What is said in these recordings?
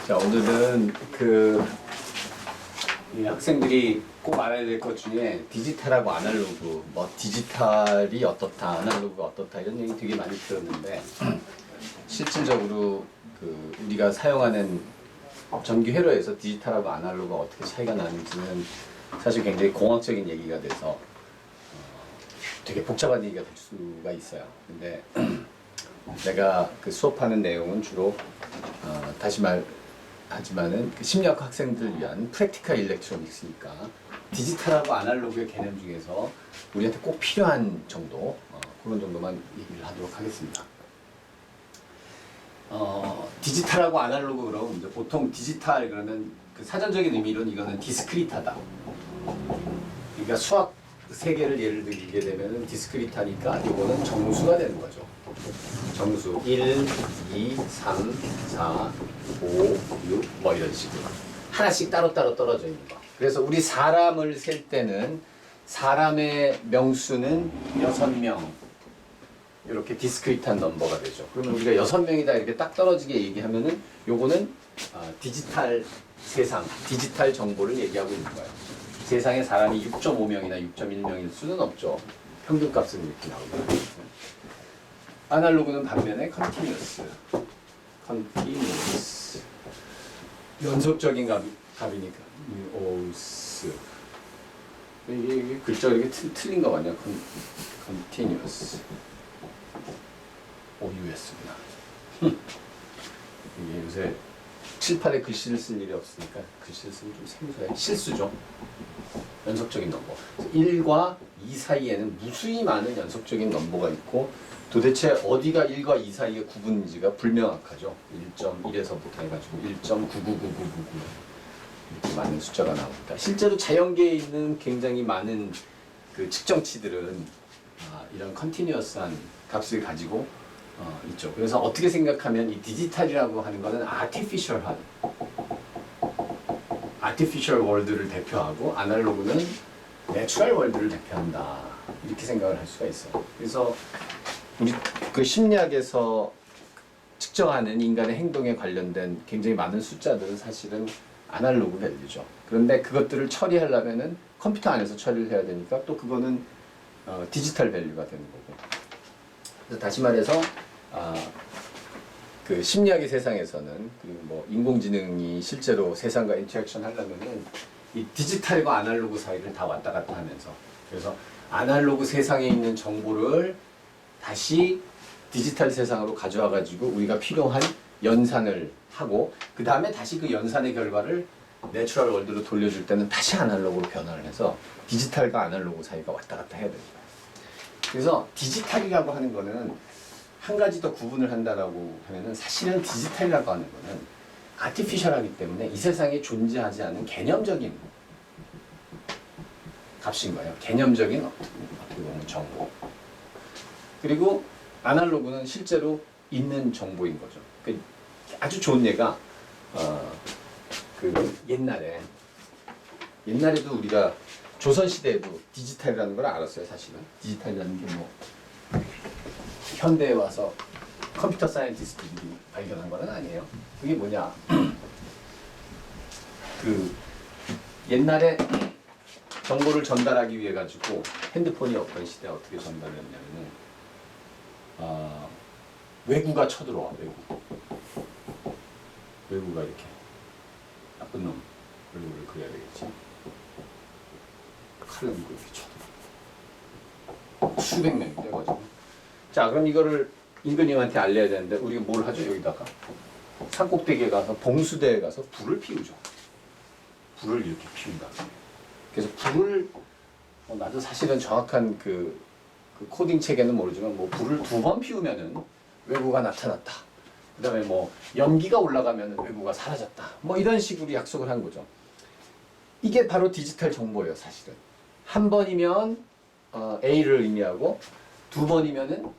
자, 오늘은 이 학생들이 꼭 알아야 될 것 중에 디지털하고 아날로그, 뭐 디지털이 어떻다, 아날로그가 어떻다 이런 얘기 되게 많이 들었는데 실질적으로 우리가 사용하는 전기 회로에서 디지털하고 아날로그가 어떻게 차이가 나는지는 사실 굉장히 공학적인 얘기가 돼서 되게 복잡한 얘기가 될 수가 있어요. 근데 내가 수업하는 내용은 주로 다시 말하지만은 심리학 학생들 위한 프랙티컬 일렉트로닉스니까 디지털하고 아날로그의 개념 중에서 우리한테 꼭 필요한 정도 그런 정도만 얘기를 하도록 하겠습니다. 디지털하고 아날로그 그럼 이제 보통 디지털 그러면 사전적인 의미로는 이거는 디스크리트하다. 그러니까 수학 세계를 예를 들게 되면은 디스크리트하니까 이거는 정수가 되는 거죠. 정수 1, 2, 3, 4, 5, 6 뭐 이런 식으로 하나씩 따로따로 떨어져 있는 거. 그래서 우리 사람을 셀 때는 사람의 명수는 6명 이렇게 디스크리트한 넘버가 되죠. 그러면 우리가 6명이다 이렇게 딱 떨어지게 얘기하면은 요거는 디지털 세상, 디지털 정보를 얘기하고 있는 거예요. 세상에 사람이 6.5명이나 6.1명일 수는 없죠. 평균값은 이렇게 나오거든요. 아날로그는 반면에 컨티뉴어스 연속적인 값이니까 오스 이게 글자가 이렇게 틀린 거 아니야? 컨티뉴어스 OUS구나. 이게 요새 칠판에 글씨를 쓸 일이 없으니까 글씨를 쓰면 좀 생소해. 실수죠. 연속적인 넘버. 1과 2 사이에는 무수히 많은 연속적인 넘버가 있고 도대체 어디가 1과 2 사이의 구분인지가 불명확하죠. 1.1에서부터 해가지고 1.999999 이렇게 많은 숫자가 나옵니다. 실제로 자연계에 있는 굉장히 많은 측정치들은 이런 컨티뉴어스한 값을 가지고 있죠. 그래서 어떻게 생각하면 이 디지털이라고 하는 것은 아티피셜한 아티피셜 월드를 대표하고 아날로그는 내추럴 월드를 대표한다. 이렇게 생각을 할 수가 있어요. 그래서 우리 심리학에서 측정하는 인간의 행동에 관련된 굉장히 많은 숫자들은 사실은 아날로그 밸류죠. 그런데 그것들을 처리하려면은 컴퓨터 안에서 처리를 해야 되니까 또 그거는 디지털 밸류가 되는 거고. 그래서 다시 말해서 심리학의 세상에서는 그리고 뭐 인공지능이 실제로 세상과 인터랙션 하려면은 이 디지털과 아날로그 사이를 다 왔다 갔다 하면서 그래서 아날로그 세상에 있는 정보를 다시 디지털 세상으로 가져와 가지고 우리가 필요한 연산을 하고 그 다음에 다시 그 연산의 결과를 내추럴 월드로 돌려줄 때는 다시 아날로그로 변화를 해서 디지털과 아날로그 사이가 왔다 갔다 해야 됩니다. 그래서 디지털이라고 하는 거는 한 가지 더 구분을 한다라고 하면은 사실은 디지털이라고 하는 거는 아티피셜하기 때문에 이 세상에 존재하지 않은 개념적인 값인 거예요. 개념적인 어떻게 보면 정보. 그리고 아날로그는 실제로 있는 정보인 거죠. 아주 좋은 예가 옛날에도 우리가 조선시대에도 디지털이라는 걸 알았어요. 사실은 디지털이라는 게 뭐 현대에 와서 컴퓨터 사이언티스트들이 발견한 건 아니에요. 그게 뭐냐? 옛날에 정보를 전달하기 위해 가지고 핸드폰이 없던 시대에 어떻게 전달했냐면은 외구가 쳐들어와. 외구가 이렇게 나쁜 놈 얼굴을 그려야 되겠지. 칼을 들고 이렇게 쳐들어. 수백 명이 돼가지고. 자, 그럼 이거를 임금님한테 알려야 되는데 우리가 뭘 하죠? 여기다가 산꼭대기에 가서 봉수대에 가서 불을 피우죠. 불을 이렇게 피운다. 그래서 불을 나도 사실은 정확한 그 코딩 체계는 모르지만 뭐 불을 2번 피우면은 외구가 나타났다. 그다음에 뭐 연기가 올라가면은 외구가 사라졌다. 뭐 이런 식으로 약속을 한 거죠. 이게 바로 디지털 정보예요, 사실은. 한 번이면 A를 의미하고 2번이면은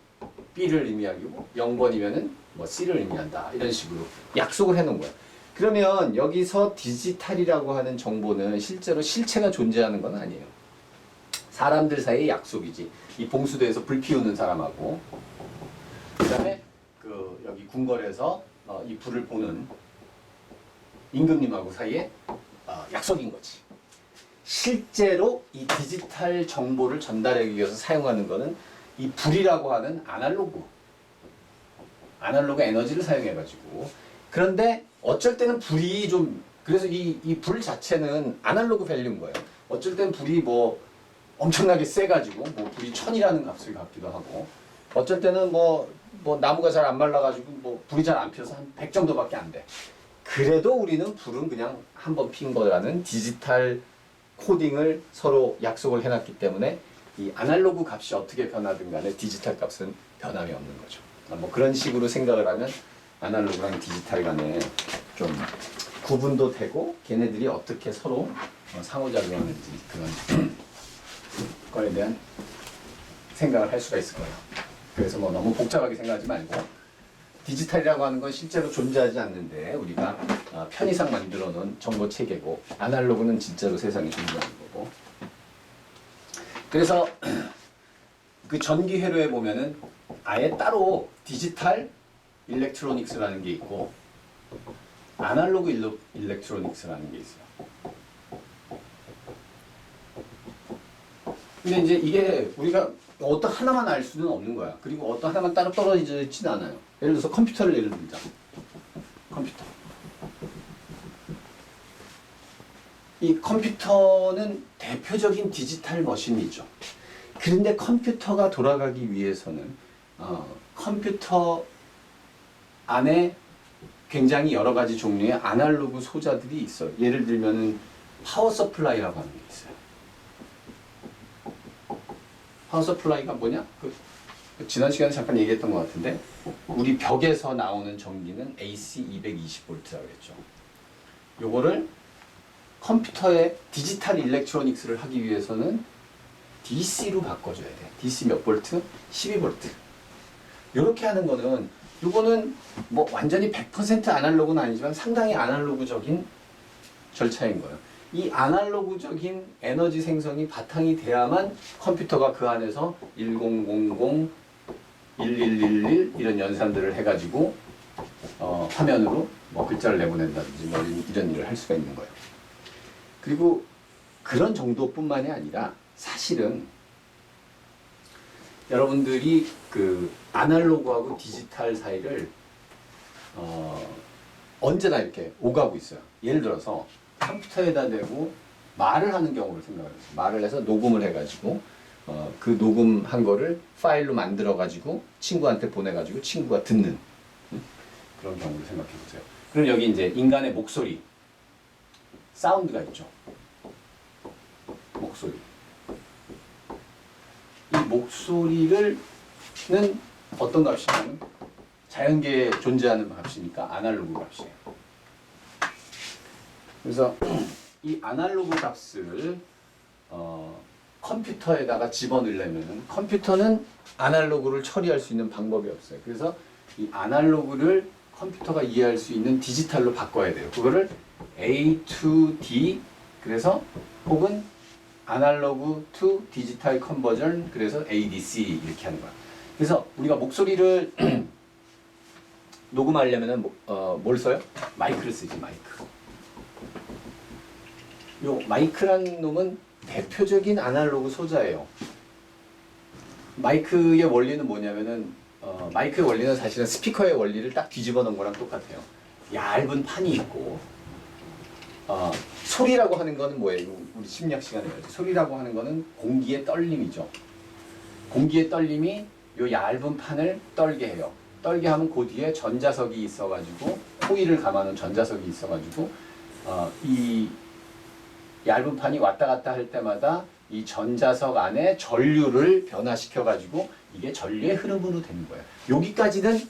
B를 의미하고 0번이면은 뭐 C를 의미한다. 이런 식으로 약속을 해놓은 거예요. 그러면 여기서 디지털이라고 하는 정보는 실제로 실체가 존재하는 건 아니에요. 사람들 사이의 약속이지. 이 봉수대에서 불 피우는 사람하고 그 다음에 여기 궁궐에서 이 불을 보는 임금님하고 사이에 약속인 거지. 실제로 이 디지털 정보를 전달하기 위해서 사용하는 거는 이 불이라고 하는 아날로그 에너지를 사용해가지고. 그런데 어쩔 때는 불이 좀, 그래서 이 불 자체는 아날로그 밸류인 거예요. 어쩔 때는 불이 뭐 엄청나게 세가지고 뭐 불이 1000이라는 값을 갖기도 하고, 어쩔 때는 뭐 나무가 잘 안 말라가지고 뭐 불이 잘 안 피어서 한 100 정도밖에 안 돼. 그래도 우리는 불은 그냥 한 번 핀 거라는 디지털 코딩을 서로 약속을 해놨기 때문에 이 아날로그 값이 어떻게 변하든 간에 디지털 값은 변함이 없는 거죠. 뭐 그런 식으로 생각을 하면 아날로그랑 디지털 간에 좀 구분도 되고 걔네들이 어떻게 서로 상호작용하는지 그런 거에 대한 생각을 할 수가 있을 거예요. 그래서 뭐 너무 복잡하게 생각하지 말고 디지털이라고 하는 건 실제로 존재하지 않는데 우리가 편의상 만들어 놓은 정보 체계고, 아날로그는 진짜로 세상에 존재하는 거고. 그래서 그 전기 회로에 보면은 아예 따로 디지털 일렉트로닉스라는 게 있고 아날로그 일렉트로닉스라는 게 있어요. 근데 이제 이게 우리가 어떤 하나만 알 수는 없는 거야. 그리고 어떤 하나만 따로 떨어져 있지는 않아요. 예를 들어서 컴퓨터를 예를 들자. 컴퓨터. 이 컴퓨터는 대표적인 디지털 머신이죠. 그런데 컴퓨터가 돌아가기 위해서는 컴퓨터 안에 굉장히 여러 가지 종류의 아날로그 소자들이 있어요. 예를 들면은 파워 서플라이라고 하는 게 있어요. 파워 서플라이가 뭐냐? 지난 시간에 잠깐 얘기했던 것 같은데 우리 벽에서 나오는 전기는 AC 220V라고 그랬죠. 요거를 컴퓨터의 디지털 일렉트로닉스를 하기 위해서는 DC로 바꿔줘야 돼. DC 몇 볼트? 12볼트. 이렇게 하는 거는 요거는 뭐 완전히 100% 아날로그는 아니지만 상당히 아날로그적인 절차인 거예요. 이 아날로그적인 에너지 생성이 바탕이 돼야만 컴퓨터가 그 안에서 1000, 1111 이런 연산들을 해가지고 화면으로 뭐 글자를 내보낸다든지 뭐 이런 일을 할 수가 있는 거예요. 그리고 그런 정도뿐만이 아니라 사실은 여러분들이 그 아날로그하고 디지털 사이를 언제나 이렇게 오가고 있어요. 예를 들어서 컴퓨터에다 대고 말을 하는 경우를 생각해보세요. 말을 해서 녹음을 해가지고 그 녹음한 거를 파일로 만들어가지고 친구한테 보내가지고 친구가 듣는 그런 경우를 생각해보세요. 그럼 여기 이제 인간의 목소리, 사운드가 있죠. 목소리. 이 목소리는 어떤 값이냐면 자연계에 존재하는 값이니까 아날로그 값이에요. 그래서 이 아날로그 값을 컴퓨터에다가 집어넣으려면 컴퓨터는 아날로그를 처리할 수 있는 방법이 없어요. 그래서 이 아날로그를 컴퓨터가 이해할 수 있는 디지털로 바꿔야 돼요. 그거를 A to D, 그래서 혹은 아날로그 to 디지털 컨버전, 그래서 ADC 이렇게 하는 거야. 그래서 우리가 목소리를 녹음하려면은 뭘 써요? 마이크를 쓰지, 마이크. 요 마이크라는 놈은 대표적인 아날로그 소자예요. 마이크의 원리는 뭐냐면은 마이크의 원리는 사실은 스피커의 원리를 딱 뒤집어 놓은 거랑 똑같아요. 얇은 판이 있고 소리라고 하는 거는 뭐예요? 우리 심리학 시간에 배웠죠. 소리라고 하는 거는 공기의 떨림이죠. 공기의 떨림이 요 얇은 판을 떨게 해요. 떨게 하면 그 뒤에 전자석이 있어가지고 코일을 감아놓은 전자석이 있어가지고 이 얇은 판이 왔다 갔다 할 때마다 이 전자석 안에 전류를 변화시켜가지고 이게 전류의 흐름으로 되는 거예요. 여기까지는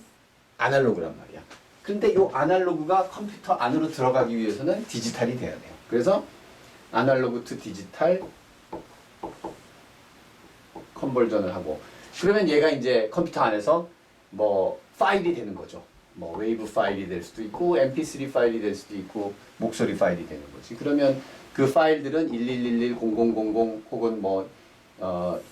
아날로그란 말이야. 근데 이 아날로그가 컴퓨터 안으로 들어가기 위해서는 디지털이 돼야 돼요. 그래서 아날로그 투 디지털 컨버전을 하고, 그러면 얘가 이제 컴퓨터 안에서 뭐 파일이 되는 거죠. 뭐 웨이브 파일이 될 수도 있고 mp3 파일이 될 수도 있고 목소리 파일이 되는 거지. 그러면 그 파일들은 1111, 0000 혹은 뭐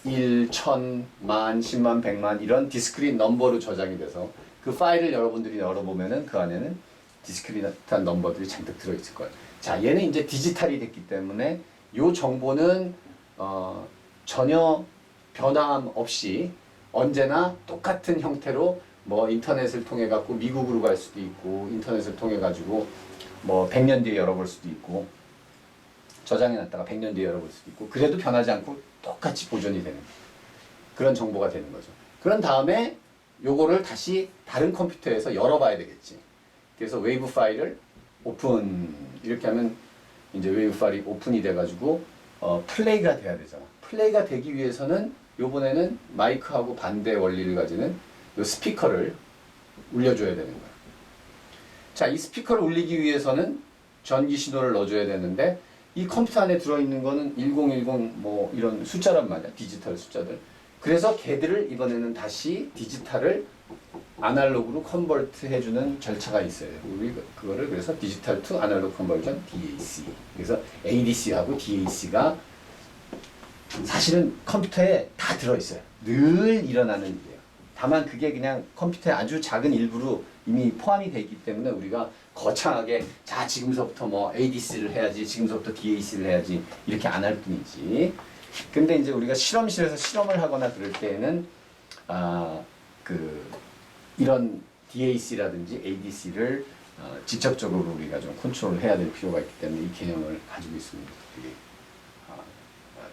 1, 1000, 만, 10만, 100만 이런 디스크릿 넘버로 저장이 돼서 그 파일을 여러분들이 열어보면은 그 안에는 디스크리트한 넘버들이 잔뜩 들어있을 거예요. 자, 얘는 이제 디지털이 됐기 때문에 이 정보는 전혀 변함 없이 언제나 똑같은 형태로 뭐 인터넷을 통해 갖고 미국으로 갈 수도 있고 인터넷을 통해 가지고 뭐 100년 뒤에 열어볼 수도 있고 저장해 놨다가 100년 뒤에 열어볼 수도 있고 그래도 변하지 않고 똑같이 보존이 되는 그런 정보가 되는 거죠. 그런 다음에 요거를 다시 다른 컴퓨터에서 열어봐야 되겠지. 그래서 웨이브 파일을 오픈 이렇게 하면 이제 웨이브 파일이 오픈이 돼가지고 플레이가 돼야 되잖아. 플레이가 되기 위해서는 요번에는 마이크하고 반대 원리를 가지는 요 스피커를 울려줘야 되는 거야. 자, 이 스피커를 울리기 위해서는 전기 신호를 넣어줘야 되는데 이 컴퓨터 안에 들어있는 거는 1010 뭐 이런 숫자란 말이야. 디지털 숫자들. 그래서 걔들을 이번에는 다시 디지털을 아날로그로 컨버트 해주는 절차가 있어요. 우리 그거를 그래서 디지털 투 아날로그 컨버전 DAC. 그래서 ADC하고 DAC가 사실은 컴퓨터에 다 들어있어요. 늘 일어나는 일이에요. 다만 그게 그냥 컴퓨터의 아주 작은 일부로 이미 포함이 되어 있기 때문에 우리가 거창하게 자 지금서부터 뭐 ADC를 해야지 지금서부터 DAC를 해야지 이렇게 안 할 뿐이지. 근데 이제 우리가 실험실에서 실험을 하거나 그럴 때에는 이런 DAC라든지 ADC를 직접적으로 우리가 좀 컨트롤을 해야 될 필요가 있기 때문에 이 개념을 가지고 있으면 되게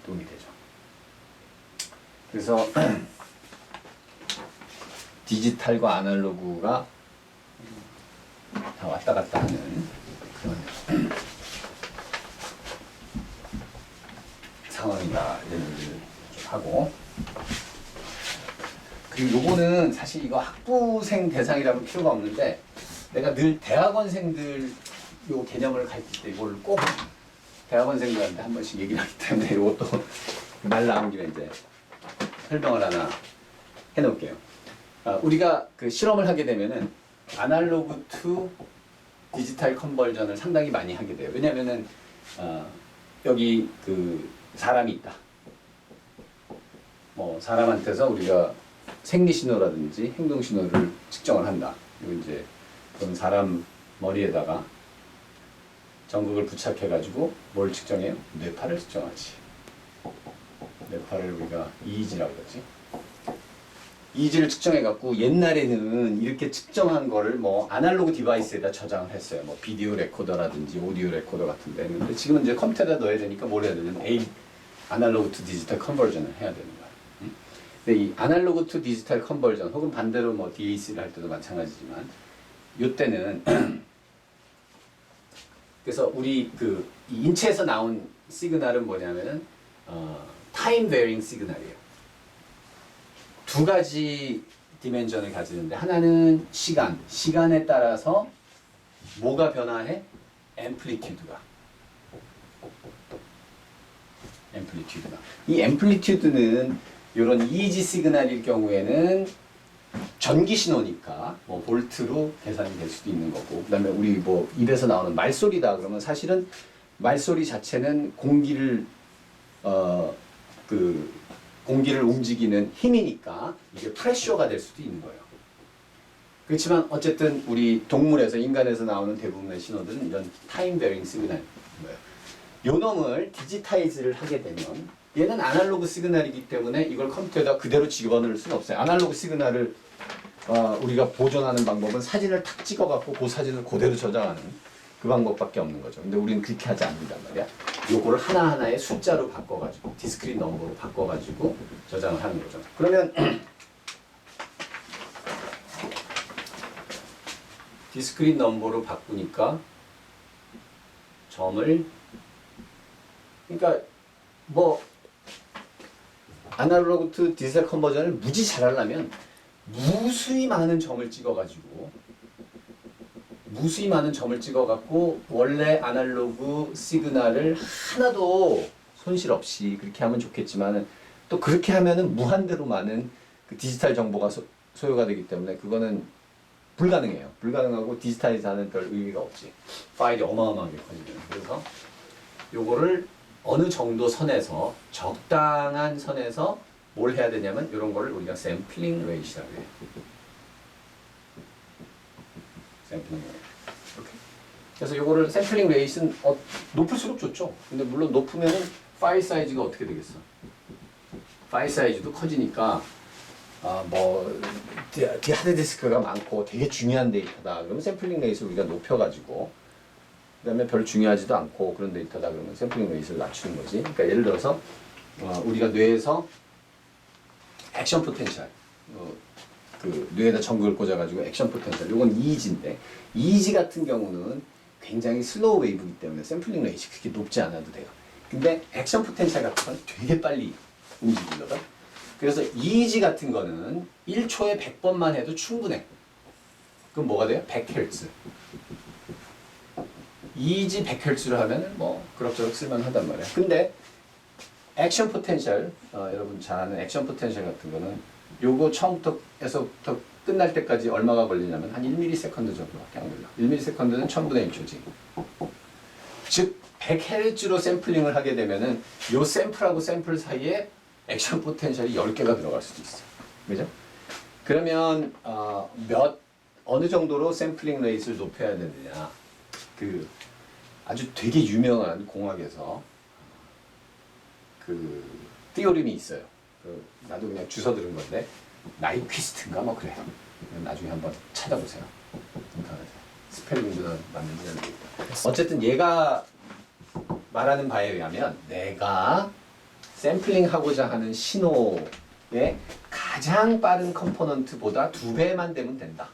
도움이 되죠. 그래서 디지털과 아날로그가 다 왔다 갔다 하는 그런 상황이다 이런 얘기를 좀 하고, 그리고 요거는 사실 이거 학부생 대상이라면 필요가 없는데 내가 늘 대학원생들 요 개념을 가르칠 때 이걸 꼭 대학원생들한테 한 번씩 얘기를 하기 때문에 이것도 말 나온 김에 이제 설명을 하나 해놓을게요. 우리가 그 실험을 하게 되면은 아날로그 투 디지털 컨버전을 상당히 많이 하게 돼요. 왜냐면은 여기 그 사람이 있다. 뭐 사람한테서 우리가 생리 신호라든지 행동 신호를 측정을 한다. 그리고 이제 그런 사람 머리에다가 전극을 부착해 가지고 뭘 측정해요? 뇌파를 측정하지. 뇌파를 우리가 EEG라고 그러지. EEG를 측정해 갖고 옛날에는 이렇게 측정한 거를 뭐 아날로그 디바이스에다 저장을 했어요. 뭐 비디오 레코더라든지 오디오 레코더 같은 데. 근데 지금은 이제 컴퓨터에다 넣어야 되니까 뭘 해야 되냐면 아날로그 투 디지털 컨버전을 해야 되는 거야. 근데 이 아날로그 투 디지털 컨버전 혹은 반대로 뭐 DAC를 할 때도 마찬가지지만 요때는 그래서 우리 그 인체에서 나온 시그널은 뭐냐면은 타임 베어링 시그널이에요. 두 가지 디멘전을 가지는데 하나는 시간에 따라서 뭐가 변화해? 앰플리튜드가. 이 앰플리튜드는 이런 EEG 시그널일 경우에는 전기 신호니까 뭐 볼트로 계산이 될 수도 있는 거고, 그다음에 우리 뭐 입에서 나오는 말소리다 그러면 사실은 말소리 자체는 공기를 공기를 움직이는 힘이니까 이게 프레셔가 될 수도 있는 거예요. 그렇지만 어쨌든 우리 동물에서 인간에서 나오는 대부분의 신호들은 이런 타임 베어링 시그널인 거예요. 요 놈을 디지타이즈를 하게 되면 얘는 아날로그 시그널이기 때문에 이걸 컴퓨터에다 그대로 집어넣을 수는 없어요. 아날로그 시그널을 우리가 보존하는 방법은 사진을 탁 찍어갖고 그 사진을 그대로 저장하는 그 방법밖에 없는 거죠. 근데 우리는 그렇게 하지 않는단 말이야. 요거를 하나하나의 숫자로 바꿔가지고 디스크릿 넘버로 바꿔가지고 저장을 하는 거죠. 그러면 디스크릿 넘버로 바꾸니까 점을, 그러니까 뭐 아날로그 투 디지털 컨버전을 무지 잘하려면 무수히 많은 점을 찍어갖고 원래 아날로그 시그널을 하나도 손실 없이 그렇게 하면 좋겠지만은 또 그렇게 하면은 무한대로 많은 그 디지털 정보가 소요가 되기 때문에 그거는 불가능해요. 불가능하고 디지털이자는 별 의미가 없지. 파일이 어마어마하게 커지면. 그래서 요거를 어느 정도 선에서 적당한 선에서 뭘 해야 되냐면 이런 거를 우리가 샘플링 레이트라고 해요. 샘플링 레이트. 이렇게. 그래서 요거를 샘플링 레이트는 높을수록 좋죠. 근데 물론 높으면은 파일 사이즈가 어떻게 되겠어? 파일 사이즈도 커지니까 뭐 하드디스크가 많고 되게 중요한 데이터다. 그러면 샘플링 레이트를 우리가 높여가지고 그다음에 별로 중요하지도 않고 그런 데이터다. 그러면 샘플링 레이트를 낮추는 거지. 그러니까 예를 들어서 우리가 뇌에서 액션 포텐셜 그 뇌에다 전극을 꽂아가지고 액션 포텐셜 요건 EEG인데 EEG 같은 경우는 굉장히 슬로우 웨이브이기 때문에 샘플링 레이트 그렇게 높지 않아도 돼요. 근데 액션 포텐셜 같은 건 되게 빨리 움직이거든. 그래서 EEG 같은 거는 1초에 100번만 해도 충분해. 그럼 뭐가 돼요? 100Hz. EEG 100Hz를 하면 뭐 그럭저럭 쓸만하단 말이야. 근데 액션 포텐셜 여러분 잘 아는 액션 포텐셜 같은 거는 요거 처음부터에서부터 끝날 때까지 얼마가 걸리냐면 한 1ms 정도밖에 안 걸려. 1ms는 1000분의 1초지. 즉 100Hz로 샘플링을 하게 되면은 요 샘플하고 샘플 사이에 액션 포텐셜이 10개가 들어갈 수도 있어. 그죠? 그러면 어느 정도로 샘플링 레이트를 높여야 되느냐. 그 아주 되게 유명한 공학에서 그 티오림이 있어요. 나도 그냥 주워 들은 건데 나이퀴스트인가 뭐 그래. 나중에 한번 찾아보세요. 스펠링도 맞는지 안 되겠다. 어쨌든 얘가 말하는 바에 의하면 내가 샘플링하고자 하는 신호의 가장 빠른 컴포넌트보다 2배만 되면 된다.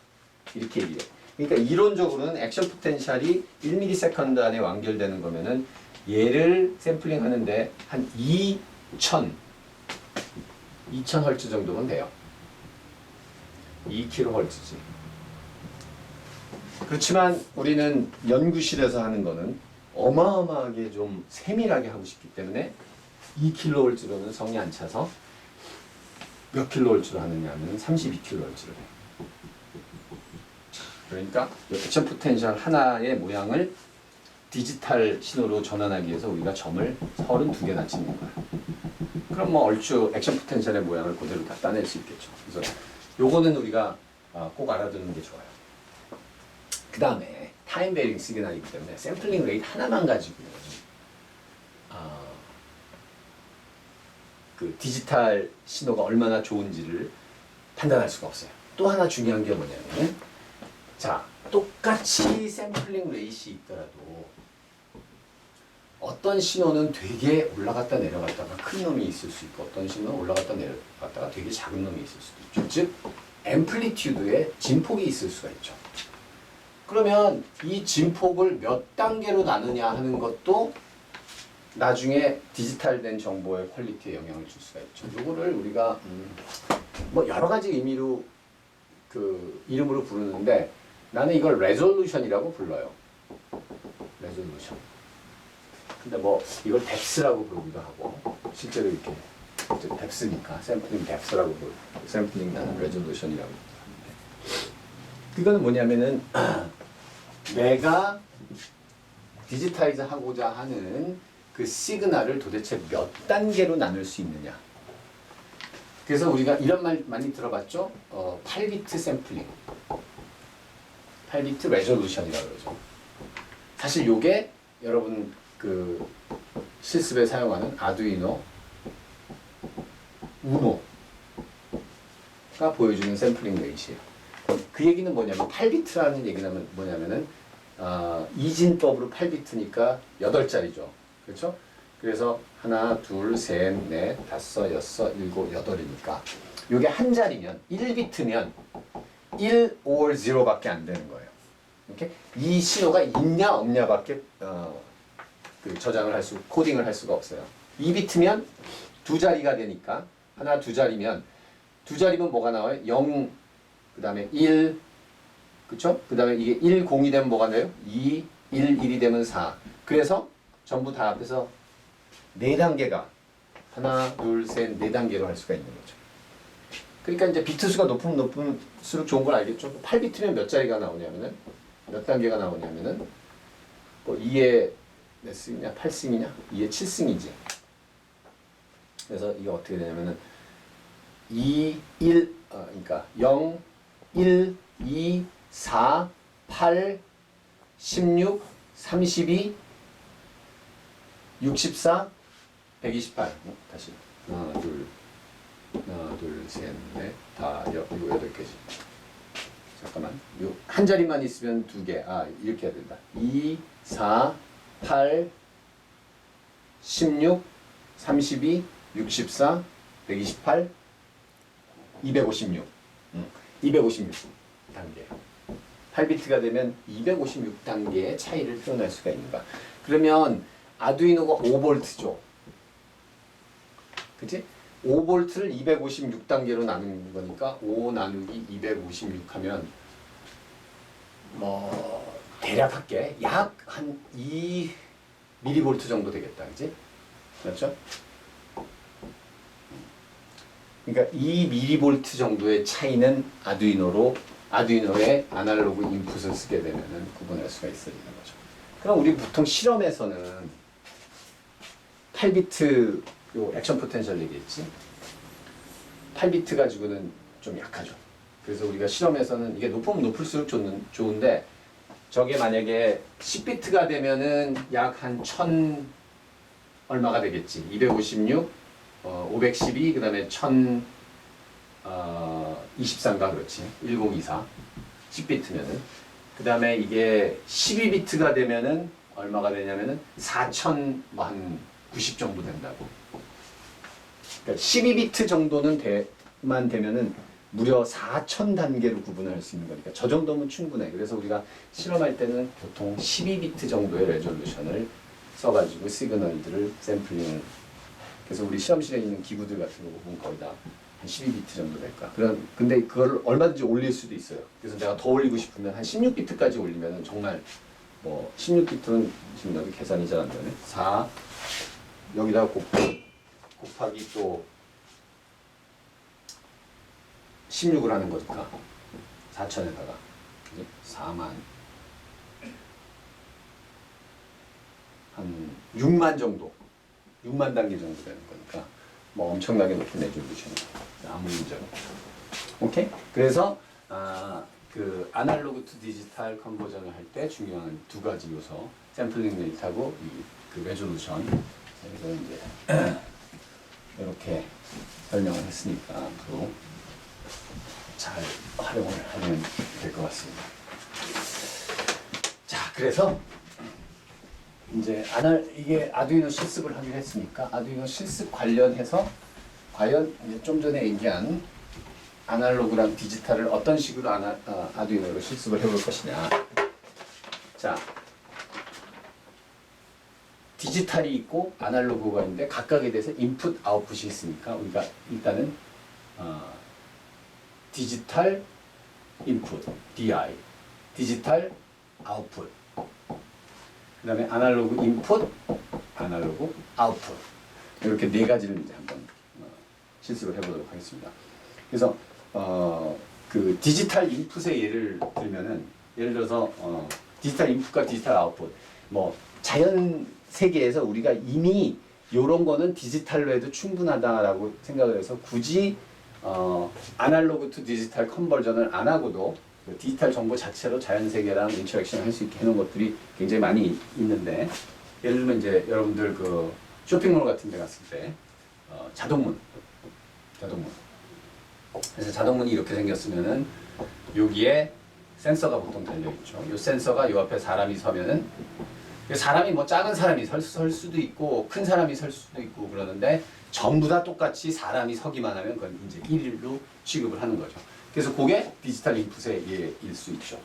이렇게 얘기해. 그러니까 이론적으로는 액션 포텐셜이 1ms 안에 완결되는 거면은 얘를 샘플링 하는데 한 2000Hz 정도면 돼요. 2kHz지. 그렇지만 우리는 연구실에서 하는 거는 어마어마하게 좀 세밀하게 하고 싶기 때문에 2kHz로는 성이 안 차서 몇 kHz로 하느냐 하면 32kHz로 해요. 그러니까 액션 포텐셜 하나의 모양을 디지털 신호로 전환하기 위해서 우리가 점을 32개나 찍는 거야. 그럼 뭐 얼추 액션 포텐셜의 모양을 그대로 다 따낼 수 있겠죠. 그래서 요거는 우리가 꼭 알아두는 게 좋아요. 그 다음에 타임 베어링 시그널이기 때문에 샘플링 레이트 하나만 가지고 그 디지털 신호가 얼마나 좋은지를 판단할 수가 없어요. 또 하나 중요한 게 뭐냐면 자, 똑같이 샘플링 레이트이 있더라도 어떤 신호는 되게 올라갔다 내려갔다가 큰 놈이 있을 수 있고 어떤 신호는 올라갔다 내려갔다가 되게 작은 놈이 있을 수도 있죠. 즉 앰플리튜드에 진폭이 있을 수가 있죠. 그러면 이 진폭을 몇 단계로 나누냐 하는 것도 나중에 디지털된 정보의 퀄리티에 영향을 줄 수가 있죠. 요거를 우리가 뭐 여러 가지 의미로 그 이름으로 부르는데 나는 이걸 레졸루션이라고 불러요. 레졸루션. 근데 뭐 이걸 뎁스라고 부르기도 하고 실제로 이렇게 뎁스니까 샘플링 뎁스라고 부르고 샘플링 나는 레졸루션이라고 부르는데 그거는 뭐냐면은 내가 디지타이즈 하고자 하는 그 시그널을 도대체 몇 단계로 나눌 수 있느냐. 그래서 우리가 이런 말 많이 들어봤죠? 8비트 샘플링. 8비트 레졸루션이라고 그러죠. 사실 요게 여러분 그 실습에 사용하는 아두이노 우노가 보여주는 샘플링 레이트예요. 그 얘기는 뭐냐면 8비트라는 얘기는 뭐냐면은 이진법으로 8비트니까 8자리죠. 그렇죠? 그래서 하나, 둘, 셋, 넷, 다섯, 여섯, 일곱, 여덟이니까 요게 한 자리면 1비트면 1 or 0밖에 안 되는 거예요. 이렇게 이 신호가 있냐 없냐밖에 그 저장을 코딩을 할 수가 없어요. 2비트면 두 자리가 되니까 하나 두 자리면 뭐가 나와요? 0 그다음에 1 그렇죠? 그다음에 이게 1 0이 되면 뭐가 나요? 2 1 1이 되면 4. 그래서 전부 다 합해서 4단계가 하나, 둘, 셋, 4단계로 할 수가 있는 거죠. 그러니까 이제 비트 수가 높을수록 좋은 걸 알겠죠? 8비트면 몇 자리가 나오냐면은 몇 단계가 나오냐면은 뭐 2에 몇 승이냐? 8승이냐? 2에 7승이지. 그래서 이게 어떻게 되냐면은 2, 1, 그러니까 0, 1, 2, 4, 8, 16, 32, 64, 128. 다시. 하나, 둘, 셋, 넷, 다, 이거 8개지. 잠깐만. 요 한 자리만 있으면 2개. 아, 이렇게 해야 된다. 2, 4, 8, 16, 32, 64, 128, 256. 256단계. 8비트가 되면 256단계의 차이를 표현할 수가 있는가. 그러면 아두이노가 5V죠. 그치? 5V를 256단계로 나누는 거니까 5 나누기 256 하면 뭐 대략 할게. 약 한 2mV 정도 되겠다. 그치? 맞죠? 그러니까 2mV 정도의 차이는 아두이노의 아날로그 인풋을 쓰게 되면은 구분할 수가 있어야 되는 거죠. 그럼 우리 보통 실험에서는 8비트 요 액션 포텐셜 얘기했지. 8비트 가지고는 좀 약하죠. 그래서 우리가 실험에서는 이게 높으면 높을수록 좋은데 저게 만약에 10비트가 되면은 약 한 1000 얼마가 되겠지. 256, 512, 그 다음에 1023가 그렇지. 1024. 10비트면은. 그 다음에 이게 12비트가 되면은 얼마가 되냐면은 4090 정도 된다고. 그러니까 12비트 정도는 만 되면은 무려 4000단계로 구분할 수 있는 거니까 저 정도면 충분해. 그래서 우리가 실험할 때는 보통 12비트 정도의 레졸루션을 써가지고 시그널들을 샘플링을. 그래서 우리 실험실에 있는 기구들 같은 거 보면 거의 다 한 12비트 정도 될까. 근데 그걸 얼마든지 올릴 수도 있어요. 그래서 내가 더 올리고 싶으면 한 16비트까지 올리면 정말 뭐 16비트는 지금 여기 계산이 잘 안 되네. 4 여기다가 곱하기 또 16을 하는 거니까 4천에다가 4만 한 6만 정도 6만 단계 정도 되는 거니까 뭐 엄청나게 높은 레졸루션이에요. 아무 문제가 없죠. 오케이? 그래서 그 아날로그 투 디지털 컨버전을 할 때 중요한 두 가지 요소 샘플링 레이트하고 그 레졸루션. 그래서 이제 이렇게 설명을 했으니까 앞으로 잘 활용을 하면 될 것 같습니다. 자, 그래서 이제 이게 아두이노 실습을 하기로 했으니까 아두이노 실습 관련해서 과연 이제 좀 전에 얘기한 아날로그랑 디지털을 어떤 식으로 아두이노로 실습을 해볼 것이냐. 자, 디지털이 있고 아날로그가 있는데 각각에 대해서 인풋, 아웃풋이 있으니까 우리가 일단은 디지털 인풋, DI, 디지털 아웃풋, 그 다음에 아날로그 인풋, 아날로그 아웃풋, 이렇게 네 가지를 이제 한번 실습을 해보도록 하겠습니다. 그래서 그 디지털 인풋의 예를 들면은 예를 들어서 디지털 인풋과 디지털 아웃풋, 뭐 자연 세계에서 우리가 이미 이런 거는 디지털로 해도 충분하다라고 생각을 해서 굳이 아날로그 투 디지털 컨버전을 안 하고도 디지털 정보 자체로 자연 세계랑 인터랙션을 할 수 있게 해놓은 것들이 굉장히 많이 있는데, 예를 들면 이제 여러분들 그 쇼핑몰 같은 데 갔을 때 자동문. 그래서 자동문이 이렇게 생겼으면은 여기에 센서가 보통 달려 있죠. 이 센서가 요 앞에 사람이 서면은 사람이 뭐 작은 사람이 설 수도 있고 큰 사람이 설 수도 있고 그러는데 전부 다 똑같이 사람이 서기만 하면 그건 이제 1일로 취급을 하는 거죠. 그래서 그게 디지털 인풋의 예일 수 있죠.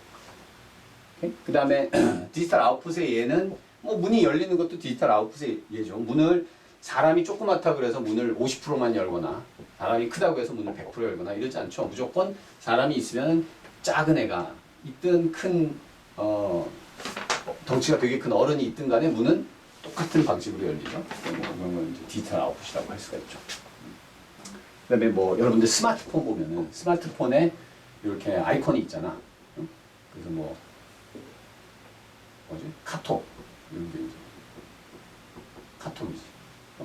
그 다음에 디지털 아웃풋의 예는 뭐 문이 열리는 것도 디지털 아웃풋의 예죠. 문을 사람이 조그맣다 그래서 문을 50%만 열거나 사람이 크다고 해서 문을 100% 열거나 이러지 않죠. 무조건 사람이 있으면 작은 애가 있든 큰 덩치가 되게 큰 어른이 있든 간에 문은 똑같은 방식으로 열리죠. 그러면 이제 디지털 아웃풋이라고 할 수가 있죠. 그 다음에 뭐 여러분들 스마트폰 보면은 스마트폰에 이렇게 아이콘이 있잖아. 그래서 뭐 뭐지? 카톡 이런 게 이제 카톡이지.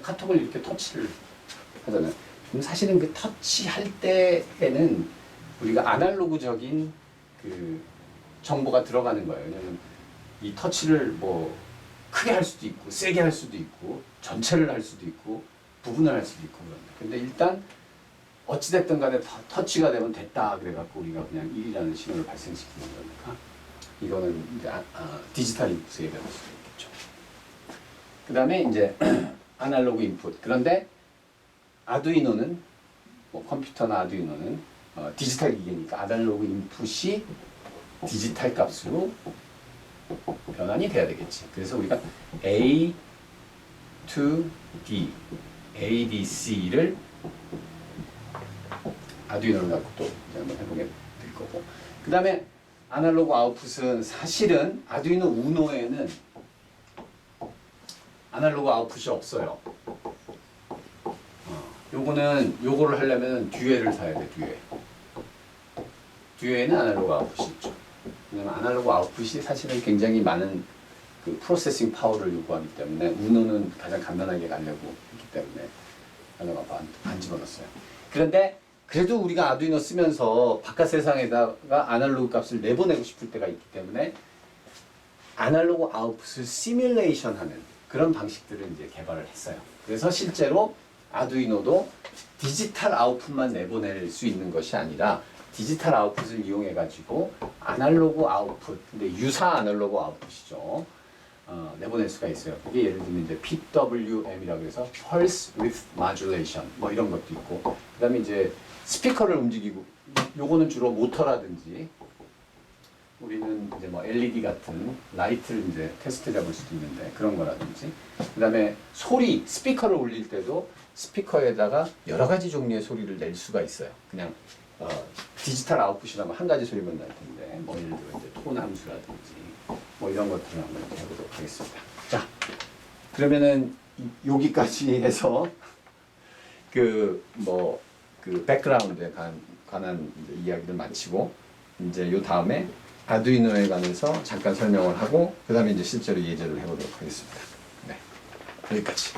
카톡을 이렇게 터치를 하잖아요. 그럼 사실은 그 터치할 때에는 우리가 아날로그적인 그 정보가 들어가는 거예요. 왜냐면 이 터치를 뭐 크게 할 수도 있고 세게 할 수도 있고 전체를 할 수도 있고 부분을 할 수도 있고 그런데 근데 일단 어찌됐든 간에 터치가 되면 됐다 그래갖고 우리가 그냥 1이라는 신호를 발생시키는 거니까 이거는 이제 디지털 인풋에 배울 수 있겠죠. 그 다음에 이제 아날로그 인풋. 그런데 아두이노는 뭐 컴퓨터나 아두이노는 디지털 기계니까 아날로그 인풋이 디지털 값으로 변환이 돼야 되겠지. 그래서 우리가 A to D, A, D, C를 아두이노를 갖고 또 이제 한번 해보게 될 거고. 그 다음에 아날로그 아웃풋은 사실은 아두이노 우노에는 아날로그 아웃풋이 없어요. 요거를 하려면 듀에를 사야 돼, 듀에. 듀에는 아날로그 아웃풋이 있죠. 왜냐면 아날로그 아웃풋이 사실은 굉장히 많은 그 프로세싱 파워를 요구하기 때문에 우노는 가장 간단하게 가려고 했기 때문에 아날로그 안 집어넣었어요. 그런데 그래도 우리가 아두이노 쓰면서 바깥 세상에다가 아날로그 값을 내보내고 싶을 때가 있기 때문에 아날로그 아웃풋을 시뮬레이션 하는 그런 방식들을 이제 개발을 했어요. 그래서 실제로 아두이노도 디지털 아웃풋만 내보낼 수 있는 것이 아니라 디지털 아웃풋을 이용해 가지고 아날로그 아웃풋, 근데 유사 아날로그 아웃풋이죠. 내보낼 수가 있어요. 그게 예를 들면 이제 PWM이라고 해서 Pulse Width Modulation 뭐 이런 것도 있고, 그다음에 이제 스피커를 움직이고, 요거는 주로 모터라든지 우리는 이제 뭐 LED 같은 라이트를 이제 테스트 잡을 수도 있는데 그런 거라든지, 그다음에 소리 스피커를 울릴 때도 스피커에다가 여러 가지 종류의 소리를 낼 수가 있어요. 그냥 디지털 아웃풋이라면 한 가지 소리만 날 텐데 뭐 예를 들어 이제 톤 함수라든지 뭐 이런 것들을 한번 해보도록 하겠습니다. 자, 그러면은 여기까지 해서 그 백그라운드에 관한 이야기를 마치고 이제 요 다음에 아두이노에 관해서 잠깐 설명을 하고 그 다음에 이제 실제로 예제를 해보도록 하겠습니다. 네, 여기까지.